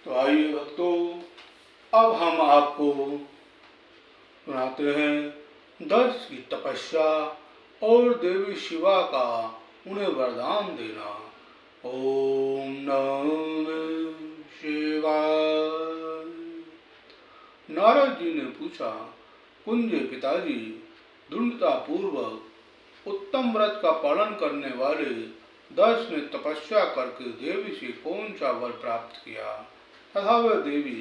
तो आइए भक्तों, अब हम आपको सुनाते हैं दक्ष की तपस्या और देवी शिवा का उन्हें वरदान देना। ओम नमः शिवाय। नारद जी ने पूछा, कुंज पिताजी, दृढ़ता पूर्वक उत्तम व्रत का पालन करने वाले दक्ष ने तपस्या करके देवी से कौन सा वर प्राप्त किया तथा वह देवी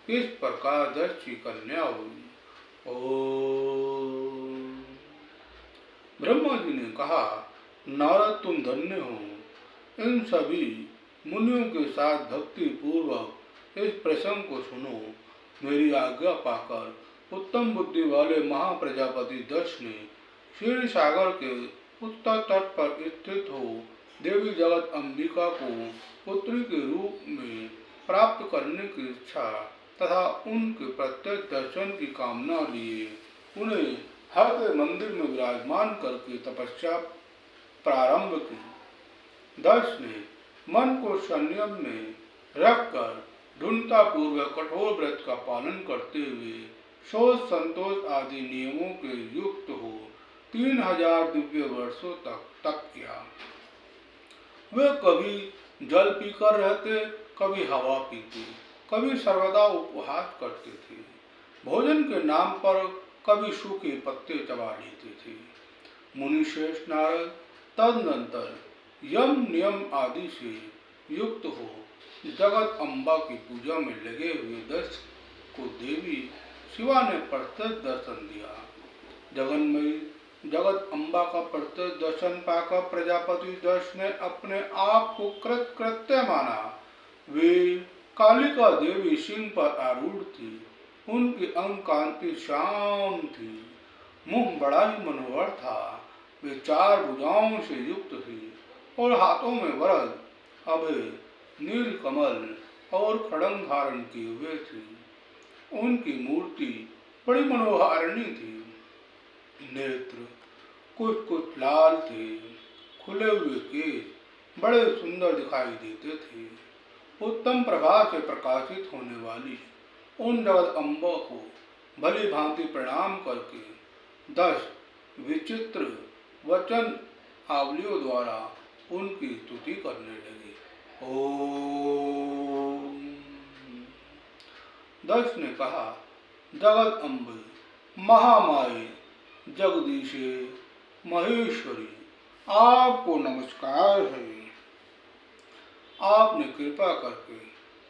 किस प्रकार दक्ष की कन्या हुई। ओम। ब्रह्मा जी ने कहा, नारद तुम धन्य हो। इन सभी मुनियों के साथ भक्ति पूर्वक इस प्रसंग को सुनो। मेरी आज्ञा पाकर उत्तम बुद्धि वाले महाप्रजापति दक्ष ने क्षीर सागर के उत्तर तट पर स्थित हो देवी जगत अंबिका को पुत्री के रूप में प्राप्त करने की इच्छा तथा उनके प्रत्यक्ष दर्शन की कामना लिए उन्हें हर के मंदिर में विराजमान करके तपस्या प्रारंभ की। दक्ष ने मन को संयम में रखकर ढूंढता पूर्वक कठोर व्रत का पालन करते हुए शोच संतोष आदि नियमों के युक्त हो 3000 दिव्य वर्षों तक किया। वे कभी जल पीकर रहते, कभी हवा पीते, कभी सर्वदा उपवास करते थे। भोजन के नाम पर कभी सूखे पत्ते चबा लेते थे। मुनि श्रेष्ठ नारद तदनंतर यम नियम आदि से युक्त हो जगत अम्बा की पूजा में लगे हुए दक्ष को देवी शिवा ने प्रत्यक्ष दर्शन दिया। जगन्मयी जगत अम्बा का प्रत्यक्ष दर्शन पाकर प्रजापति दक्ष ने अपने आप को कृत्य माना। वे कालिका देवी सिंह पर आरूढ़ थी। उनकी अंग कांति श्याम थी, मुंह बड़ा ही मनोहर था। वे 4 भुजाओं से युक्त थी और हाथों में वरद, अभय, नील कमल और खड्ग धारण किए हुए थी। उनकी मूर्ति बड़ी मनोहारिणी थी। नेत्र कुछ कुछ लाल थे, खुले हुए केश बड़े सुंदर दिखाई देते थे। उत्तम प्रभा से प्रकाशित होने वाली उन जगत अम्बा को भली भांति प्रणाम करके दक्ष विचित्र वचन आवलियों द्वारा उनकी स्तुति करने लगे। ओम। दक्ष ने कहा, जगत अम्बे, महामाये, जगदीशे, महेश्वरी, आपको नमस्कार है। आपने कृपा करके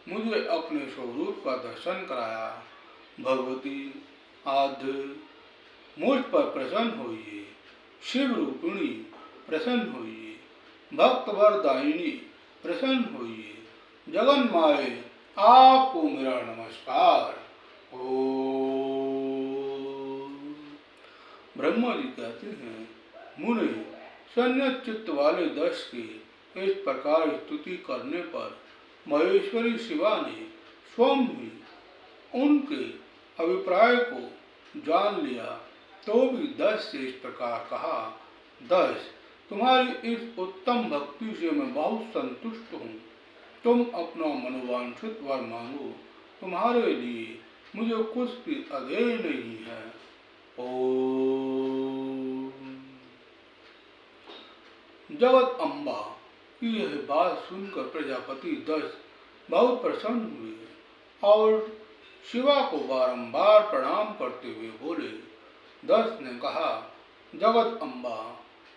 मुझे अपने स्वरूप का दर्शन कराया। भगवती आद्य मुझ पर प्रसन्न होइए। शिव रूपिणी प्रसन्न होइए। भक्त वरदायिनी प्रसन्न होइए। जगन माए, आपको मेरा नमस्कार। ओम। ब्रह्मा जी कहते हैं, मुने संयत चित्त वाले दक्ष की इस प्रकार स्तुति करने पर महेश्वरी शिवा ने स्वयं ही उनके अभिप्राय को जान लिया तो भी दक्ष से इस प्रकार कहा, दक्ष, तुम्हारी इस उत्तम भक्ति से मैं बहुत संतुष्ट हूँ। तुम अपना मनोवांछित वर मांगो, तुम्हारे लिए मुझे कुछ भी अधेय नहीं है। ओम। जगत अम्बा की यह बात सुनकर प्रजापति दक्ष बहुत प्रसन्न हुए और शिवा को बारंबार प्रणाम करते हुए बोले। दक्ष ने कहा, जगत अम्बा,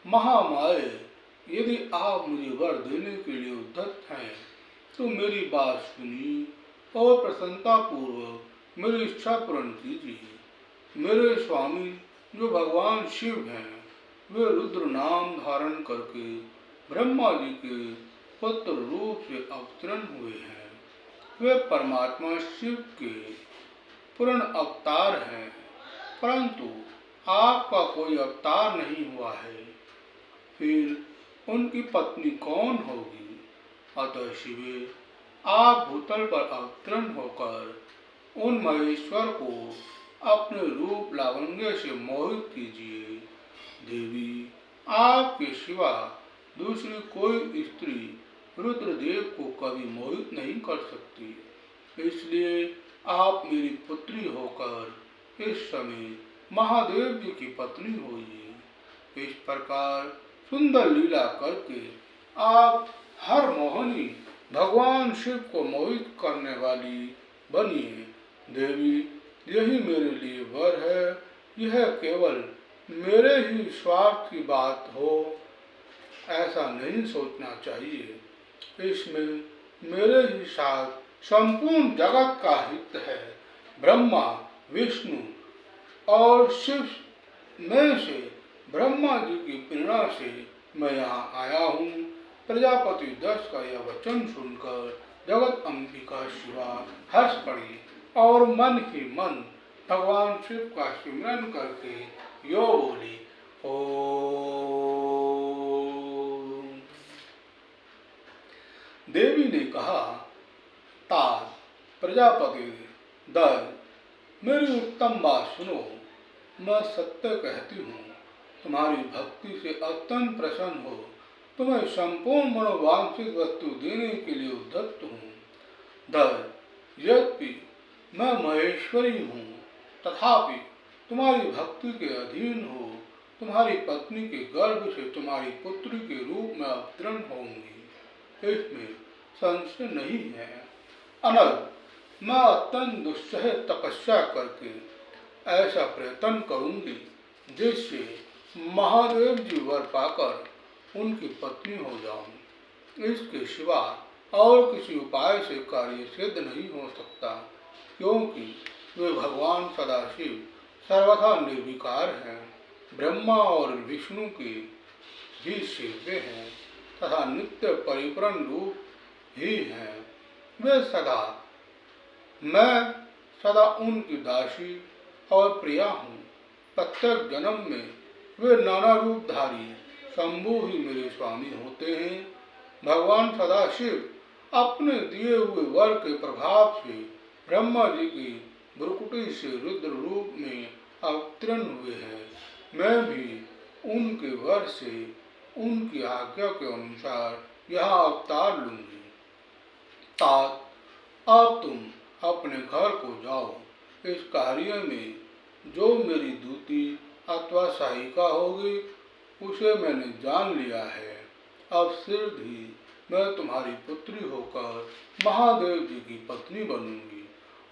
महामाये, यदि आप मुझे वर देने के लिए उद्यत हैं तो मेरी बात सुनिए और प्रसन्नता पूर्वक मेरी इच्छा पूर्ण कीजिए। मेरे स्वामी जो भगवान शिव हैं, वे रुद्र नाम धारण करके ब्रह्मा जी के पुत्र रूप से अवतरण हुए हैं। वे परमात्मा शिव के पूर्ण अवतार हैं, परंतु आपका कोई अवतार नहीं हुआ है। फिर उनकी पत्नी कौन होगी? अतः शिवे, आप भूतल पर अवतरण होकर उन महेश्वर को अपने रूप लावण्य से मोहित कीजिए। देवी, आपके सिवा दूसरी कोई स्त्री रुद्रदेव को कभी मोहित नहीं कर सकती। इसलिए आप मेरी पुत्री होकर इस समय महादेव जी की पत्नी होइए। इस प्रकार सुंदर लीला करके आप हर मोहिनी भगवान शिव को मोहित करने वाली बनिए। देवी, यही मेरे लिए वर है। यह केवल मेरे ही स्वार्थ की बात हो ऐसा नहीं सोचना चाहिए। इसमें मेरे ही साथ संपूर्ण जगत का हित है। ब्रह्मा, विष्णु और शिव में से ब्रह्मा जी की प्रेरणा से मैं यहाँ आया हूँ। प्रजापति दक्ष का यह वचन सुनकर जगत अंबिका शिवा हंस पड़ी और मन ही मन भगवान शिव का स्मरण करके यो बोली, ओम। देवी ने कहा, तात प्रजापति दक्ष, मेरी उत्तम बात सुनो। मैं सत्य कहती हूँ, तुम्हारी भक्ति से अत्यंत प्रसन्न हो तुम्हें संपूर्ण मनोवांछित वस्तु देने के लिए उद्यत हूँ। दक्ष, यद्यपि मैं महेश्वरी हूँ, तथापि तुम्हारी भक्ति के अधीन हो तुम्हारी पत्नी के गर्भ से तुम्हारी पुत्री के रूप में अवतरण होंगी, इसमें संशय नहीं है। अनग, मैं अत्यंत दुस्सह तपस्या करके ऐसा प्रयत्न करूंगी जिससे महादेव जी वर पाकर उनकी पत्नी हो जाऊं। इसके सिवा और किसी उपाय से कार्य सिद्ध नहीं हो सकता, क्योंकि वे भगवान सदाशिव सर्वथा निर्विकार हैं। ब्रह्मा और विष्णु के भी सेव्य हैं तथा नित्य परिपूर्ण रूप ही हैं। मैं सदा उनकी दासी और प्रिया हूँ। प्रत्येक जन्म में वे नाना रूपधारी शंभु ही मेरे स्वामी होते हैं। भगवान सदाशिव अपने दिए हुए वर के प्रभाव से ब्रह्मा जी की भ्रुकुटी से रुद्र रूप में अवतीर्ण हुए हैं। मैं भी उनके वर से उनकी आज्ञा के अनुसार यहाँ अवतार लूंगी। तात, अब तुम अपने घर को जाओ। इस कार्य में जो मेरी दूती अथवा सहायिका होगी उसे मैंने जान लिया है। अब शीघ्र ही मैं तुम्हारी पुत्री होकर महादेव जी की पत्नी बनूंगी।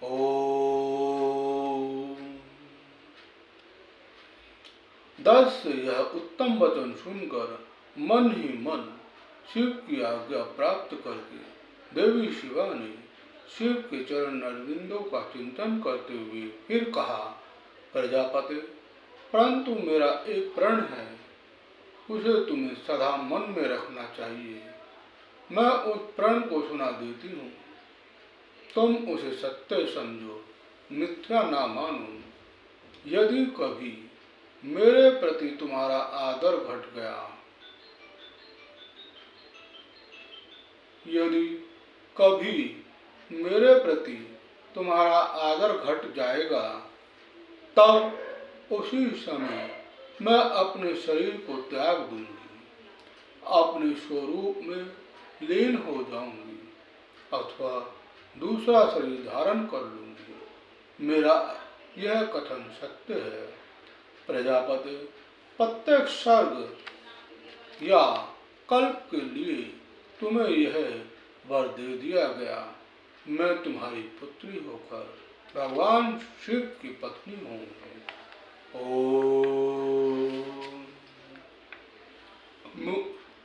ओम। दक्ष से यह उत्तम वचन सुनकर मन ही मन शिव की आज्ञा प्राप्त करके देवी शिवा ने शिव के चरण अरविंदों का चिंतन करते हुए फिर कहा, प्रजापति, परंतु मेरा एक प्रण है, उसे तुम्हें सदा मन में रखना चाहिए। मैं उस प्रण को सुना देती हूँ, तुम उसे सत्य समझो, मिथ्या ना मानो। यदि कभी मेरे प्रति तुम्हारा आदर घट गया, यदि कभी मेरे प्रति तुम्हारा आदर घट जाएगा, तब उसी समय मैं अपने शरीर को त्याग दूंगी, अपने स्वरूप में लीन हो जाऊंगी अथवा दूसरा शरीर धारण कर लूंगी। मेरा यह कथन सत्य है। प्रजापति, प्रत्येक सर्ग या कल्प के लिए तुम्हें यह वर दे दिया गया। मैं तुम्हारी पुत्री होकर भगवान शिव की पत्नी होंगी। ओम।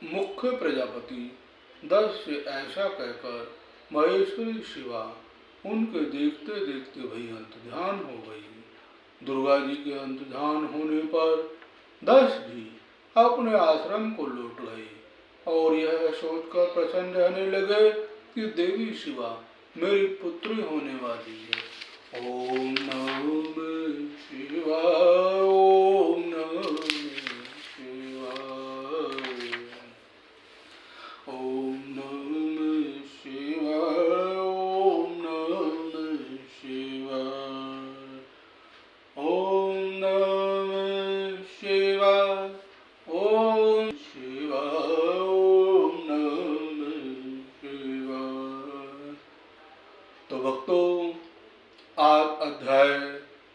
मुख्य प्रजापति दक्ष से ऐसा कहकर महेश्वरी शिवा उनके देखते देखते वही अंतर्ध्यान हो गई। दुर्गा जी के अंतर्ध्यान होने पर दक्ष भी अपने आश्रम को लौट गए और यह सोचकर प्रसन्न रहने लगे कि देवी शिवा मेरी पुत्री होने वाली है। ओम नमः शिवाय, ओम नमः शिवाय, ओम नमः शिवाय, ओम नमः शिवाय, ओम नमः शिवाय, ओम शिवाय, ओम नमः शिवाय, तो भक्तों, आज अध्याय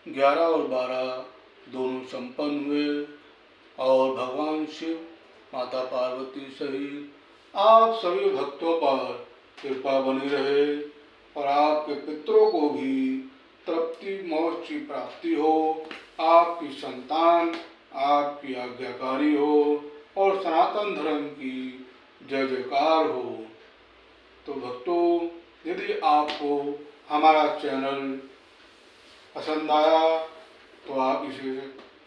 11 और 12 दोनों संपन्न हुए और भगवान शिव, माता पार्वती सहित आप सभी भक्तों पर कृपा बनी रहे और आपके पितरों को भी तृप्ति मोक्ष की प्राप्ति हो, आपकी संतान आपकी आज्ञाकारी हो और सनातन धर्म की जय जयकार हो। तो भक्तों, यदि आपको हमारा चैनल पसंद आया तो आप इसे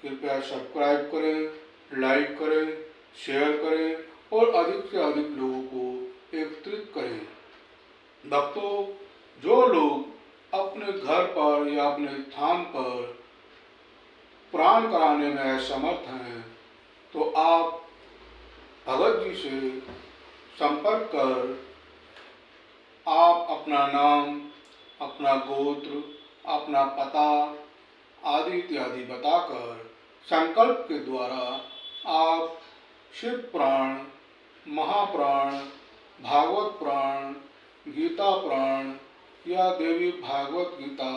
कृपया सब्सक्राइब करें, लाइक करें, शेयर करें और अधिक से अधिक लोगों को एकत्रित करें। भक्तों, जो लोग अपने घर पर या अपने स्थान पर पुराण कराने में असमर्थ हैं, तो आप भगत जी से संपर्क कर आप अपना नाम, अपना गोत्र, अपना पता आदि इत्यादि बताकर संकल्प के द्वारा आप शिव पुराण, महापुराण, भागवत पुराण, गीता पुराण या देवी भागवत गीता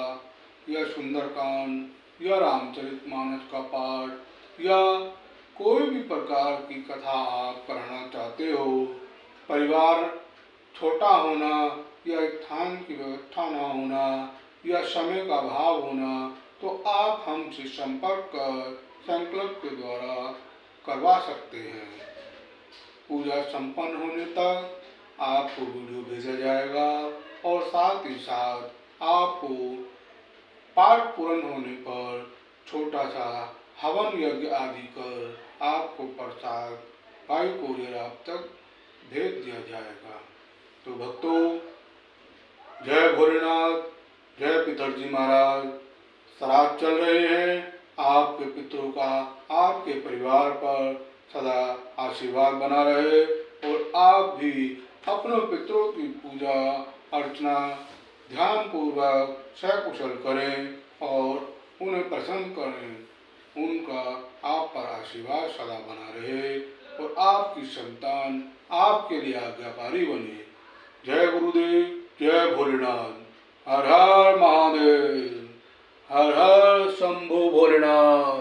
या सुंदरकांड या रामचरितमानस का पाठ या कोई भी प्रकार की कथा आप कराना चाहते हो, परिवार छोटा होना या स्थान की व्यवस्था न होना या समय का अभाव होना, तो आप हमसे संपर्क कर संकल्प के द्वारा करवा सकते हैं। पूजा संपन्न होने तक आपको वीडियो भेजा जाएगा और साथ ही साथ आपको पाठ पूर्ण होने पर छोटा सा हवन यज्ञ आदि कर आपको प्रसाद बाई कोरियर आप तक भेज दिया जाएगा। तो भक्तों, जय भोलेनाथ, जय पितरजी महाराज। श्राद्ध चल रहे हैं, आपके पितरों का आपके परिवार पर सदा आशीर्वाद बना रहे और आप भी अपने पितरों की पूजा अर्चना ध्यान पूर्वक सकुशल करें और उन्हें प्रसन्न करें। उनका आप पर आशीर्वाद सदा बना रहे और आपकी संतान आपके लिए आज्ञाकारी बने। जय गुरुदेव, जय भोलेनाथ। हर हर महादेव, हर हर शंभु भोलेनाथ।